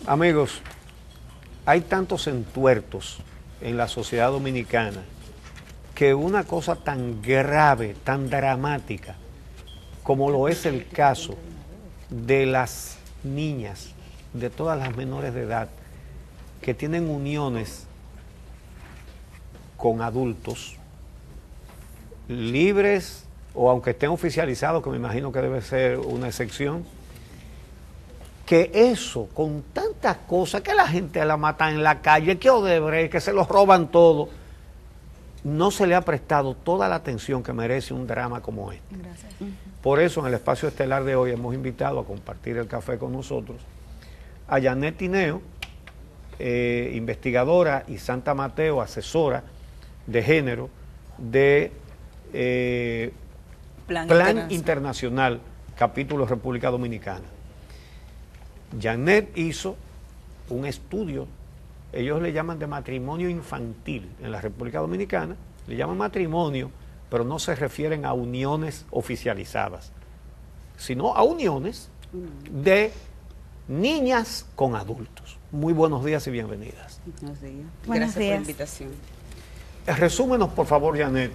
Amigos, hay tantos entuertos en la sociedad dominicana que una cosa tan grave, tan dramática, como lo es el caso de las niñas, de todas las menores de edad, que tienen uniones con adultos, libres o aunque estén oficializados, que me imagino que debe ser una excepción, que eso, con tantas cosas, que la gente la mata en la calle, que Odebrecht, que se los roban todo, no se le ha prestado toda la atención que merece un drama como este. Gracias. Por eso en el espacio estelar de hoy hemos invitado a compartir el café con nosotros a Janet Tineo, investigadora, y Santa Mateo, asesora de género de Plan Internacional, capítulo República Dominicana. Janet hizo un estudio, ellos le llaman de matrimonio infantil en la República Dominicana, le llaman matrimonio, pero no se refieren a uniones oficializadas, sino a uniones de niñas con adultos. Muy buenos días y bienvenidas. Buenos días. Buenos Gracias días. por la invitación. Resúmenos, por favor, Janet,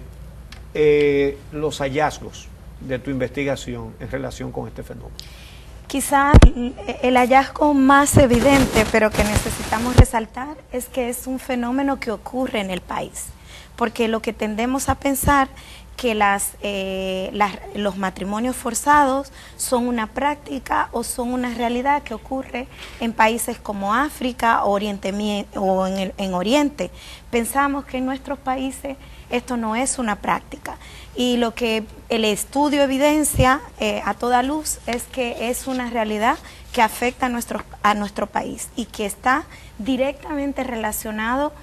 los hallazgos de tu investigación en relación con este fenómeno. Quizá el hallazgo más evidente, pero que necesitamos resaltar, es que es un fenómeno que ocurre en el país, porque lo que tendemos a pensar que los matrimonios forzados son una práctica o son una realidad que ocurre en países como África o en Oriente. Pensamos que en nuestros países esto no es una práctica. Y lo que el estudio evidencia a toda luz es que es una realidad que afecta a nuestro país y que está directamente relacionado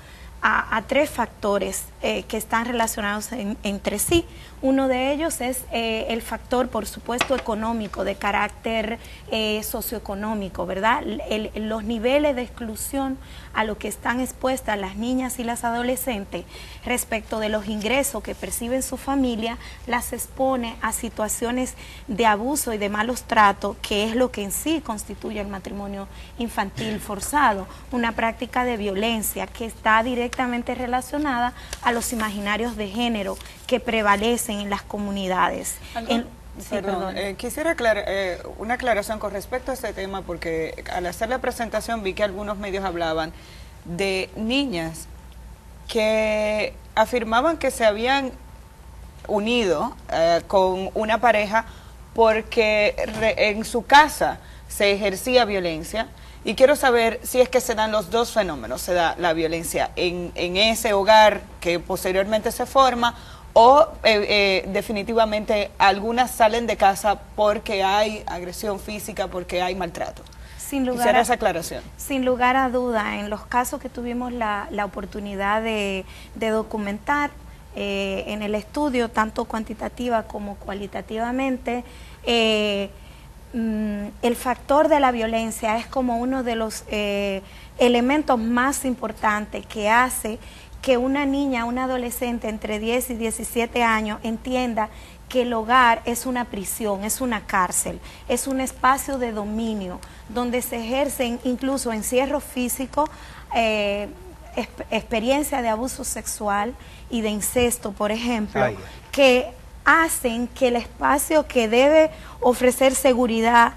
a tres factores que están relacionados entre sí. Uno de ellos es el factor, por supuesto, económico, de carácter socioeconómico, ¿verdad? Los niveles de exclusión a lo que están expuestas las niñas y las adolescentes respecto de los ingresos que perciben su familia, las expone a situaciones de abuso y de malos tratos, que es lo que en sí constituye el matrimonio infantil forzado, una práctica de violencia que está directamente relacionada a los imaginarios de género que prevalecen en las comunidades. Quisiera una aclaración con respecto a este tema, porque al hacer la presentación vi que algunos medios hablaban de niñas que afirmaban que se habían unido con una pareja porque en su casa se ejercía violencia. Y quiero saber si es que se dan los dos fenómenos, se da la violencia en ese hogar que posteriormente se forma, o definitivamente algunas salen de casa porque hay agresión física, porque hay maltrato. Quisiera esa aclaración. Sin lugar a duda, en los casos que tuvimos la oportunidad de documentar en el estudio, tanto cuantitativa como cualitativamente, el factor de la violencia es como uno de los elementos más importantes que hace que una niña, una adolescente entre 10 y 17 años entienda que el hogar es una prisión, es una cárcel, es un espacio de dominio donde se ejercen incluso encierro físico, experiencia de abuso sexual y de incesto, por ejemplo, que hacen que el espacio que debe ofrecer seguridad,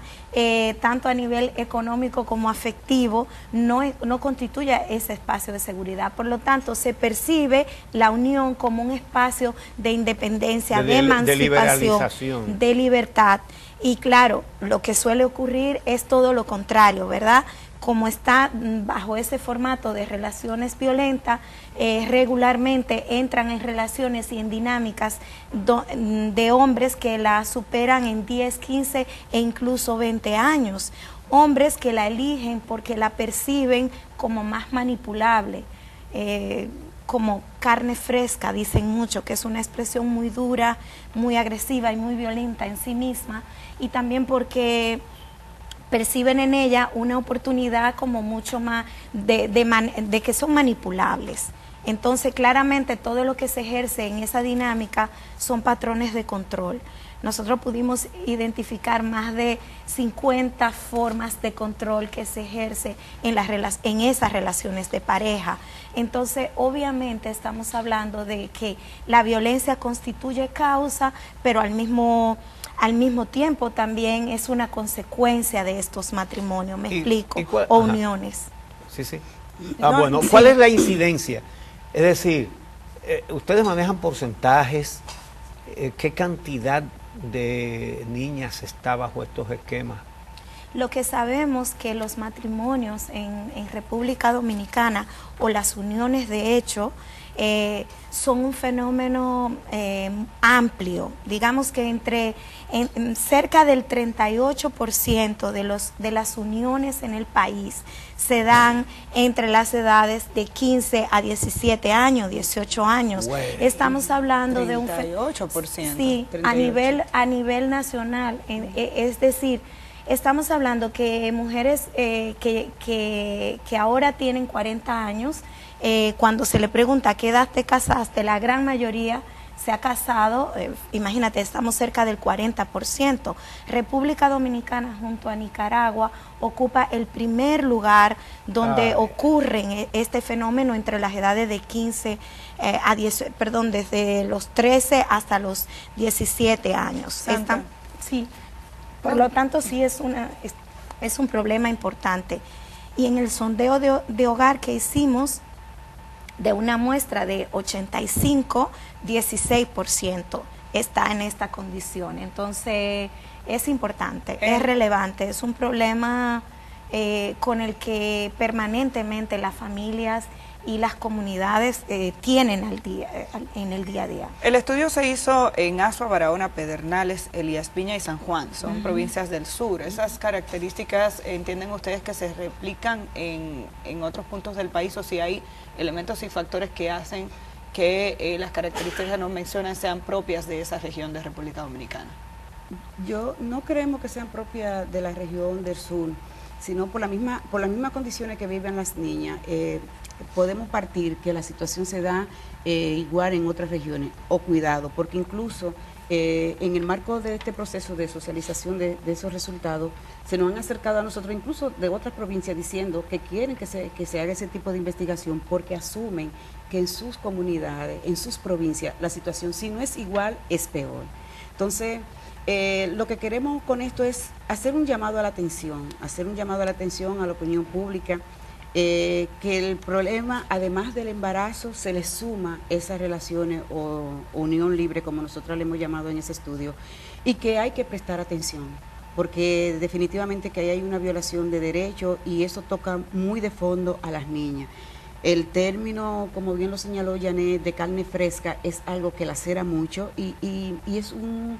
tanto a nivel económico como afectivo, no constituya ese espacio de seguridad. Por lo tanto, se percibe la unión como un espacio de independencia, de emancipación, de libertad. Y claro, lo que suele ocurrir es todo lo contrario, ¿verdad? Como está bajo ese formato de relaciones violentas, regularmente entran en relaciones y en dinámicas de hombres que la superan en 10, 15 e incluso 20 años. Hombres que la eligen porque la perciben como más manipulable, como carne fresca, dicen mucho, que es una expresión muy dura, muy agresiva y muy violenta en sí misma, y también porque perciben en ella una oportunidad como mucho más de que son manipulables. Entonces, claramente, todo lo que se ejerce en esa dinámica son patrones de control. nosotros pudimos identificar más de 50 formas de control que se ejerce en esas relaciones de pareja. Entonces, obviamente estamos hablando de que la violencia constituye causa, pero al mismo tiempo también es una consecuencia de estos matrimonios, ¿me explico? O uniones. Sí, sí. Bueno, ¿cuál es la incidencia? Es decir, ustedes manejan porcentajes, ¿qué cantidad de niñas está bajo estos esquemas? Lo que sabemos que los matrimonios en República Dominicana o las uniones de hecho son un fenómeno amplio. Digamos que cerca del 38% de las uniones en el país se dan entre las edades de 15 a 17 años, 18 años. Bueno, estamos hablando 38%, de un 38%. Sí, 38. a nivel nacional, es decir, estamos hablando que mujeres que ahora tienen 40 años, cuando se le pregunta a qué edad te casaste, la gran mayoría se ha casado, imagínate, estamos cerca del 40%. República Dominicana junto a Nicaragua ocupa el primer lugar donde ocurren este fenómeno entre las edades de 15 a 10, perdón, desde los 13 hasta los 17 años. Sí. Por lo tanto, sí es un problema importante. Y en el sondeo de hogar que hicimos, de una muestra de 85, 16% está en esta condición. Entonces, es importante, es relevante, es un problema con el que permanentemente las familias y las comunidades tienen en el día a día. El estudio se hizo en Azua, Barahona, Pedernales, Elías Piña y San Juan, son provincias del sur. ¿Esas características entienden ustedes que se replican en otros puntos del país, o si hay elementos y factores que hacen que las características que nos mencionan sean propias de esa región de República Dominicana? Yo no creemos que sean propias de la región del sur, sino por las mismas condiciones que viven las niñas. Podemos partir que la situación se da igual en otras regiones, o cuidado, porque incluso en el marco de este proceso de socialización de esos resultados, se nos han acercado a nosotros incluso de otras provincias diciendo que quieren que se haga ese tipo de investigación porque asumen que en sus comunidades, en sus provincias, la situación si no es igual, es peor. Entonces, lo que queremos con esto es hacer un llamado a la atención, a la opinión pública, que el problema, además del embarazo, se le suma esas relaciones o unión libre, como nosotros le hemos llamado en ese estudio, y que hay que prestar atención, porque definitivamente que ahí hay una violación de derechos y eso toca muy de fondo a las niñas. El término, como bien lo señaló Janet, de carne fresca es algo que lacera mucho y es un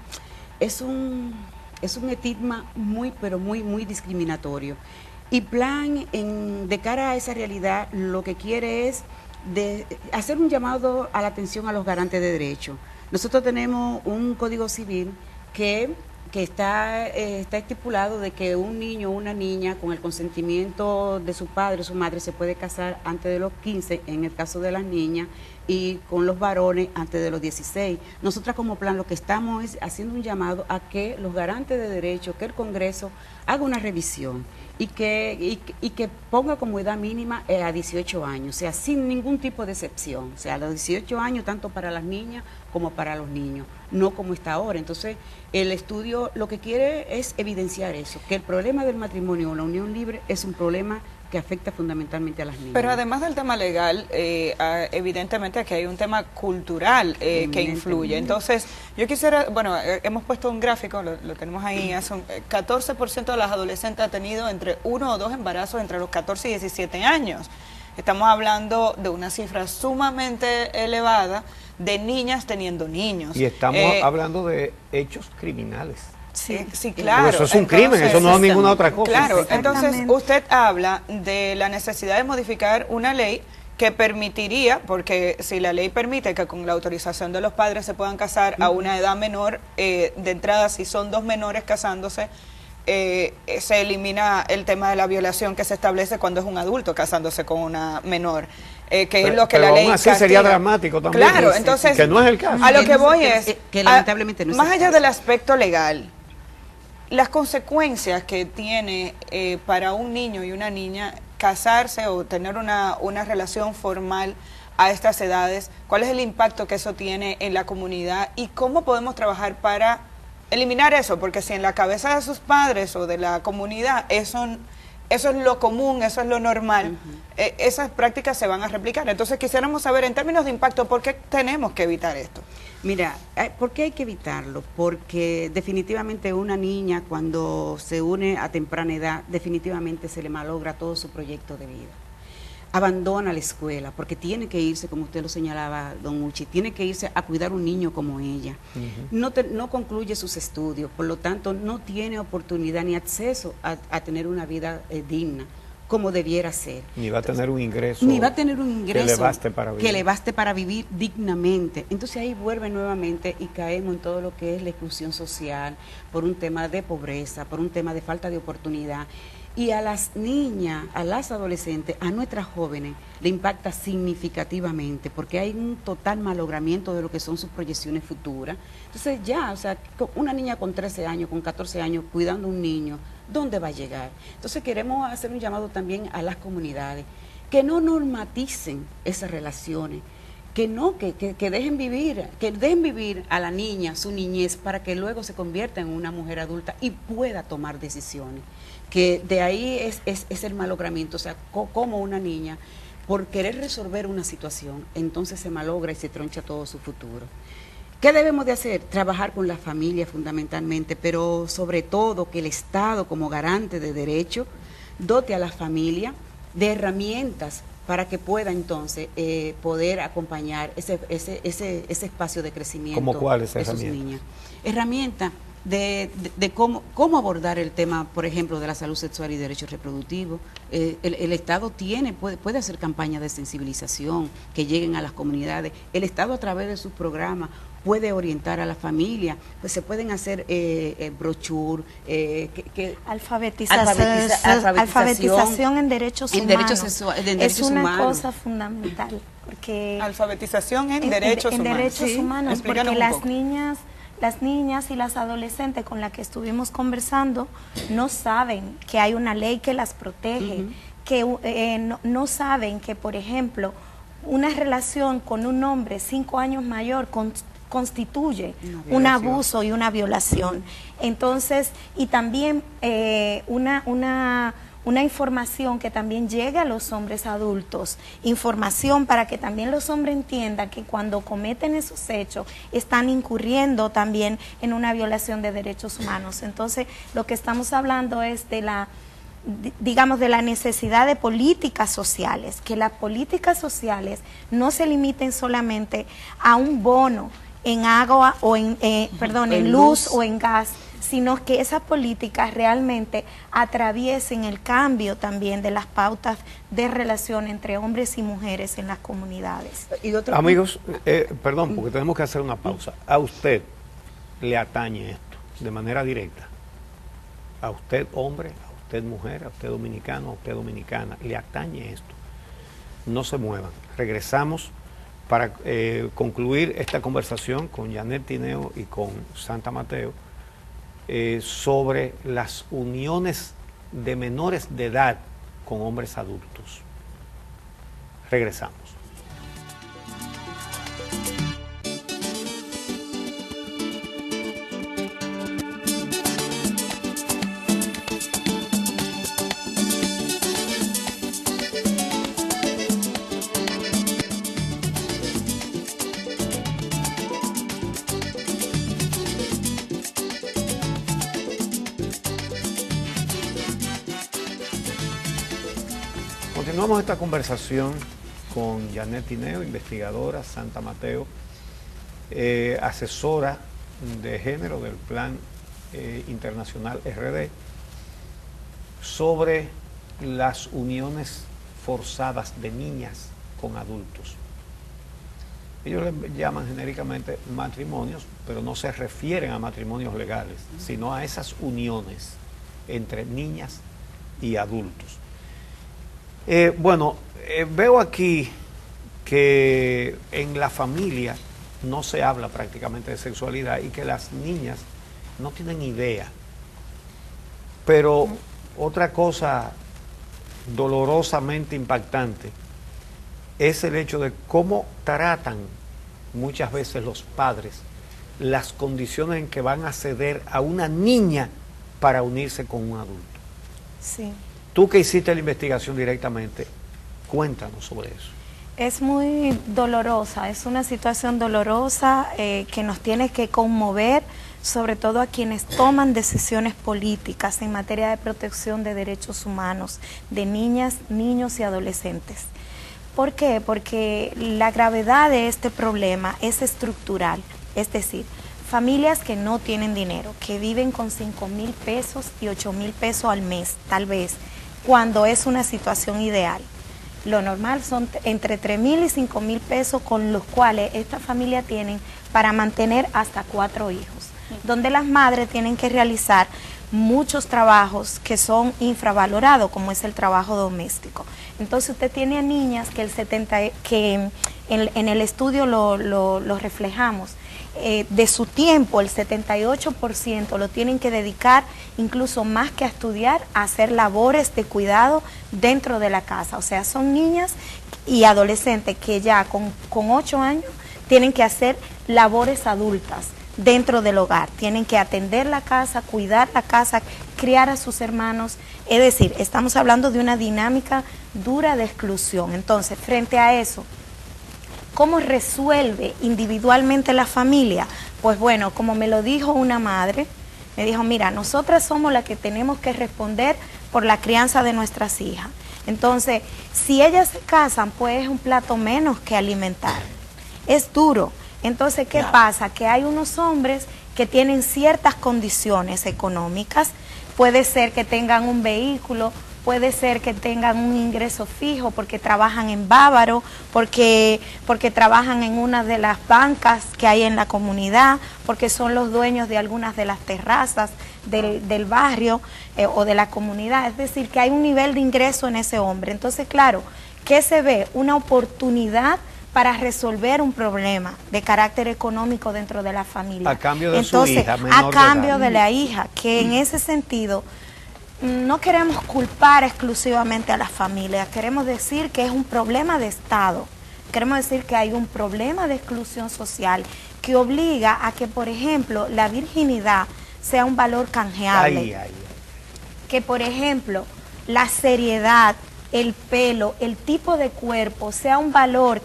estigma muy, pero muy discriminatorio. Y Plan, de cara a esa realidad, lo que quiere es hacer un llamado a la atención a los garantes de derechos. Nosotros tenemos un código civil que está estipulado de que un niño o una niña con el consentimiento de su padre o su madre se puede casar antes de los 15, en el caso de las niñas, y con los varones antes de los 16. Nosotras como Plan lo que estamos es haciendo un llamado a que los garantes de derechos, que el Congreso haga una revisión y que ponga como edad mínima a 18 años, o sea, sin ningún tipo de excepción, o sea, a los 18 años tanto para las niñas como para los niños, no como está ahora. Entonces, el estudio lo que quiere es evidenciar eso, que el problema del matrimonio o la unión libre es un problema que afecta fundamentalmente a las niñas. Pero además del tema legal, evidentemente aquí hay un tema cultural que influye. Entonces, yo quisiera, bueno, hemos puesto un gráfico, lo tenemos ahí, 14% de las adolescentes ha tenido entre 1 o 2 embarazos entre los 14 y 17 años. Estamos hablando de una cifra sumamente elevada de niñas teniendo niños. Y estamos hablando de hechos criminales. Sí, sí, claro. Eso es un crimen, eso no es ninguna otra cosa. Claro, entonces usted habla de la necesidad de modificar una ley que permitiría, porque si la ley permite que con la autorización de los padres se puedan casar a una edad menor, de entrada si son 2 menores casándose, se elimina el tema de la violación que se establece cuando es un adulto casándose con una menor. que es lo que la ley aún así castiga. sería dramático también. Claro, entonces, que no es el caso. A lo que voy es, que lamentablemente no es más el allá caso. del aspecto legal, las consecuencias que tiene para un niño y una niña casarse o tener una relación formal a estas edades, ¿cuál es el impacto que eso tiene en la comunidad y cómo podemos trabajar para eliminar eso? Porque si en la cabeza de sus padres o de la comunidad eso es lo común, eso es lo normal, esas prácticas se van a replicar. Entonces quisiéramos saber en términos de impacto, ¿por qué tenemos que evitar esto? Mira, ¿por qué hay que evitarlo? Porque definitivamente una niña cuando se une a temprana edad, definitivamente se le malogra todo su proyecto de vida. Abandona la escuela porque tiene que irse, como usted lo señalaba, don Uchi, tiene que irse a cuidar un niño como ella. No concluye sus estudios, por lo tanto no tiene oportunidad ni acceso a tener una vida digna, como debiera ser. Ni va a tener un ingreso. Ni va a tener un ingreso que le baste para vivir. Que le baste para vivir dignamente. Entonces ahí vuelve nuevamente y caemos en todo lo que es la exclusión social, por un tema de pobreza, por un tema de falta de oportunidad. Y a las niñas, a las adolescentes, a nuestras jóvenes, le impacta significativamente, porque hay un total malogramiento de lo que son sus proyecciones futuras. Entonces ya, o sea, una niña con 13 años, con 14 años, cuidando a un niño, ¿dónde va a llegar? Entonces queremos hacer un llamado también a las comunidades, que no normaticen esas relaciones, que dejen vivir a la niña su niñez para que luego se convierta en una mujer adulta y pueda tomar decisiones. Que de ahí es el malogramiento, o sea, como una niña, por querer resolver una situación, entonces se malogra y se troncha todo su futuro. ¿Qué debemos de hacer? Trabajar con la familia fundamentalmente, pero sobre todo que el Estado, como garante de derechos, dote a la familia de herramientas para que pueda entonces poder acompañar ese espacio de crecimiento. ¿Cómo cuál es de esa sus herramienta? niñas. Herramienta de cómo abordar el tema, por ejemplo, de la salud sexual y derechos reproductivos. El Estado puede hacer campañas de sensibilización que lleguen a las comunidades. El Estado, a través de sus programas, puede orientar a la familia, pues se pueden hacer brochures, alfabetización en derechos humanos. Es una humanos. cosa fundamental, porque alfabetización en derechos humanos. Derechos humanos, porque Explícanos un poco. Las niñas y las adolescentes con las que estuvimos conversando no saben que hay una ley que las protege, que no saben que, por ejemplo, una relación con un hombre 5 años mayor constituye un abuso y una violación. Entonces, y también una información que también llegue a los hombres adultos, información para que también los hombres entiendan que cuando cometen esos hechos están incurriendo también en una violación de derechos humanos. Entonces, lo que estamos hablando es de la necesidad de políticas sociales, que las políticas sociales no se limiten solamente a un bono en agua o en luz o en gas, sino que esas políticas realmente atraviesen el cambio también de las pautas de relación entre hombres y mujeres en las comunidades. Amigos, perdón, porque tenemos que hacer una pausa. A usted le atañe esto de manera directa. A usted hombre, a usted mujer, a usted dominicano, a usted dominicana, le atañe esto. No se muevan. Regresamos para concluir esta conversación con Janet Tineo y con Santa Mateo sobre las uniones de menores de edad con hombres adultos. Regresamos. Continuamos esta conversación con Janet Tineo, investigadora, Santa Mateo, asesora de género del Plan Internacional RD, sobre las uniones forzadas de niñas con adultos. Ellos le llaman genéricamente matrimonios, pero no se refieren a matrimonios legales, sino a esas uniones entre niñas y adultos. Veo aquí que en la familia no se habla prácticamente de sexualidad y que las niñas no tienen idea. Pero otra cosa dolorosamente impactante es el hecho de cómo tratan muchas veces los padres las condiciones en que van a ceder a una niña para unirse con un adulto. Sí. Tú que hiciste la investigación directamente, cuéntanos sobre eso. Es muy dolorosa, es una situación dolorosa que nos tiene que conmover, sobre todo a quienes toman decisiones políticas en materia de protección de derechos humanos de niñas, niños y adolescentes. ¿Por qué? Porque la gravedad de este problema es estructural, es decir, familias que no tienen dinero, que viven con 5,000 pesos y 8,000 pesos al mes, tal vez, cuando es una situación ideal. Lo normal son entre 3,000 y 5,000 pesos con los cuales esta familia tienen para mantener hasta 4 hijos, donde las madres tienen que realizar muchos trabajos que son infravalorados, como es el trabajo doméstico. Entonces usted tiene a niñas que en el estudio lo reflejamos, de su tiempo el 78% lo tienen que dedicar, incluso más que a estudiar, a hacer labores de cuidado dentro de la casa. O sea, son niñas y adolescentes que ya con 8 años tienen que hacer labores adultas dentro del hogar, tienen que atender la casa, cuidar la casa, criar a sus hermanos. Es decir, estamos hablando de una dinámica dura de exclusión. Entonces, frente a eso, ¿cómo resuelve individualmente la familia? Pues bueno, como me lo dijo una madre, me dijo, mira, nosotras somos las que tenemos que responder por la crianza de nuestras hijas. Entonces, si ellas se casan, pues es un plato menos que alimentar. Es duro. Entonces, ¿qué pasa? Que hay unos hombres que tienen ciertas condiciones económicas, puede ser que tengan un vehículo, puede ser que tengan un ingreso fijo porque trabajan en Bávaro, porque trabajan en una de las bancas que hay en la comunidad, porque son los dueños de algunas de las terrazas del barrio o de la comunidad. Es decir, que hay un nivel de ingreso en ese hombre. Entonces, claro, ¿qué se ve? Una oportunidad para resolver un problema de carácter económico dentro de la familia. A cambio de su hija menor a cambio de edad. de la hija, que en ese sentido no queremos culpar exclusivamente a las familias, queremos decir que es un problema de Estado, queremos decir que hay un problema de exclusión social que obliga a que, por ejemplo, la virginidad sea un valor canjeable, que, por ejemplo, la seriedad, el pelo, el tipo de cuerpo sea un valor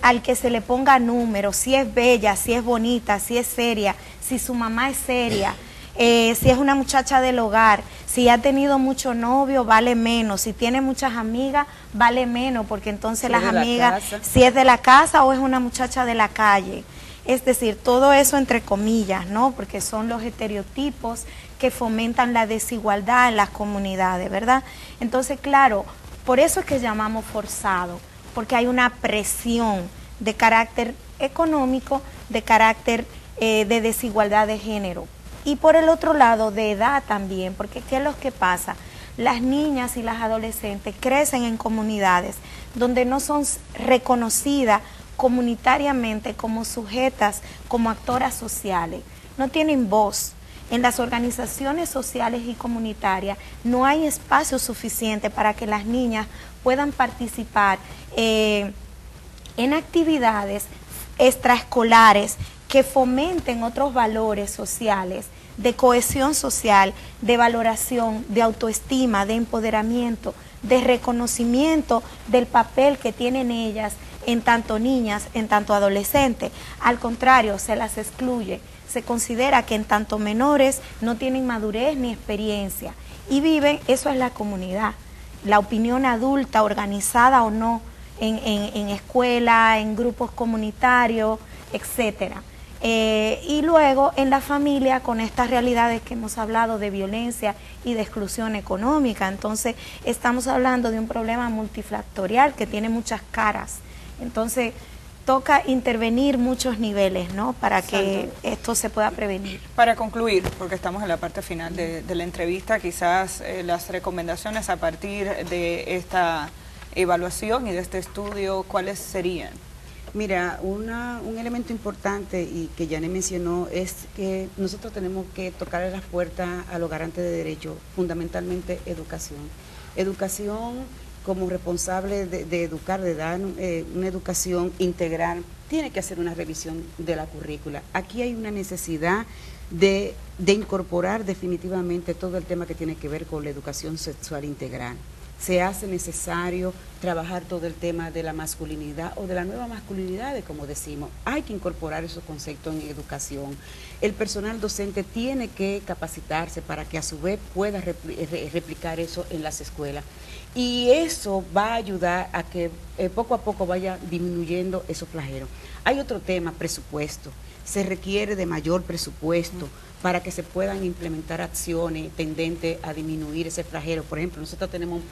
al que se le ponga número, si es bella, si es bonita, si es seria, si su mamá es seria, si es una muchacha del hogar, si ha tenido mucho novio, vale menos, si tiene muchas amigas, vale menos, porque entonces las amigas, si es de la casa o es una muchacha de la calle. Es decir, todo eso entre comillas, ¿no? Porque son los estereotipos que fomentan la desigualdad en las comunidades, ¿verdad? Entonces, claro, por eso es que llamamos forzado, porque hay una presión de carácter económico, de carácter de desigualdad de género. Y por el otro lado, de edad también, porque ¿qué es lo que pasa? Las niñas y las adolescentes crecen en comunidades donde no son reconocidas comunitariamente como sujetas, como actoras sociales, no tienen voz. En las organizaciones sociales y comunitarias no hay espacio suficiente para que las niñas puedan participar en actividades extraescolares que fomenten otros valores sociales, de cohesión social, de valoración, de autoestima, de empoderamiento, de reconocimiento del papel que tienen ellas en tanto niñas, en tanto adolescentes. Al contrario, se las excluye. Se considera que en tanto menores no tienen madurez ni experiencia y viven, eso es la comunidad, la opinión adulta, organizada o no, en escuela, en grupos comunitarios, etcétera. Y luego en la familia con estas realidades que hemos hablado de violencia y de exclusión económica. Entonces estamos hablando de un problema multifactorial que tiene muchas caras. Entonces toca intervenir muchos niveles, ¿no? Para que esto se pueda prevenir. Para concluir, porque estamos en la parte final de la entrevista, quizás las recomendaciones a partir de evaluación y de este estudio, ¿cuáles serían? Mira, un elemento importante y que Janet mencionó es que nosotros tenemos que tocarle las puertas a los garantes de derechos, fundamentalmente educación. Educación como responsable de educar, de dar una educación integral, tiene que hacer una revisión de la currícula. Aquí hay una necesidad de incorporar definitivamente todo el tema que tiene que ver con la educación sexual integral. Se hace necesario trabajar todo el tema de la masculinidad o de la nueva masculinidad, como decimos. Hay que incorporar esos conceptos en educación. El personal docente tiene que capacitarse para que a su vez pueda replicar eso en las escuelas. Y eso va a ayudar a que poco a poco vaya disminuyendo esos flagelos. Hay otro tema, presupuesto. Se requiere de mayor presupuesto para que se puedan implementar acciones tendentes a disminuir ese flagelo. Por ejemplo, nosotros tenemos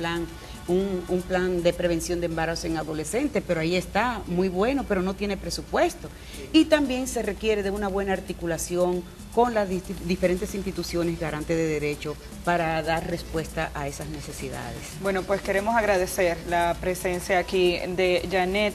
un plan de prevención de embarazo en adolescentes, pero ahí está, muy bueno, pero no tiene presupuesto. Y también se requiere de una buena articulación con las diferentes instituciones garantes de derechos para dar respuesta a esas necesidades. Bueno, pues queremos agradecer la presencia aquí de Janet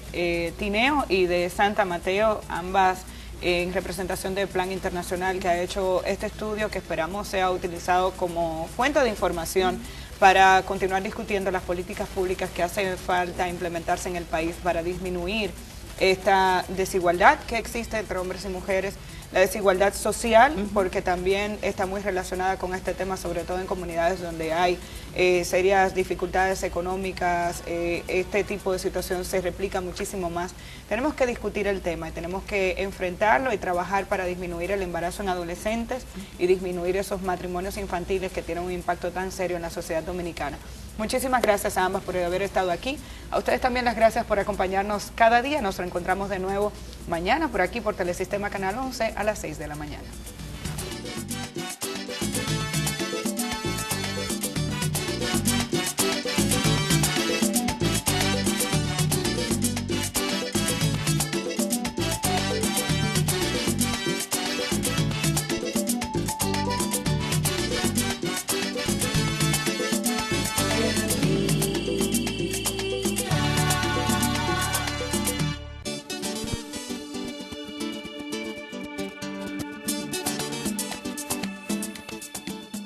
Tineo y de Santa Mateo, ambas en representación del Plan Internacional, que ha hecho este estudio que esperamos sea utilizado como fuente de información para continuar discutiendo las políticas públicas que hace falta implementarse en el país para disminuir esta desigualdad que existe entre hombres y mujeres, la desigualdad social, porque también está muy relacionada con este tema, sobre todo en comunidades donde hay serias dificultades económicas, este tipo de situación se replica muchísimo más. Tenemos que discutir el tema y tenemos que enfrentarlo y trabajar para disminuir el embarazo en adolescentes y disminuir esos matrimonios infantiles que tienen un impacto tan serio en la sociedad dominicana. Muchísimas gracias a ambas por haber estado aquí. A ustedes también las gracias por acompañarnos cada día. Nos reencontramos de nuevo mañana por aquí por Telesistema Canal 11 a las 6 de la mañana.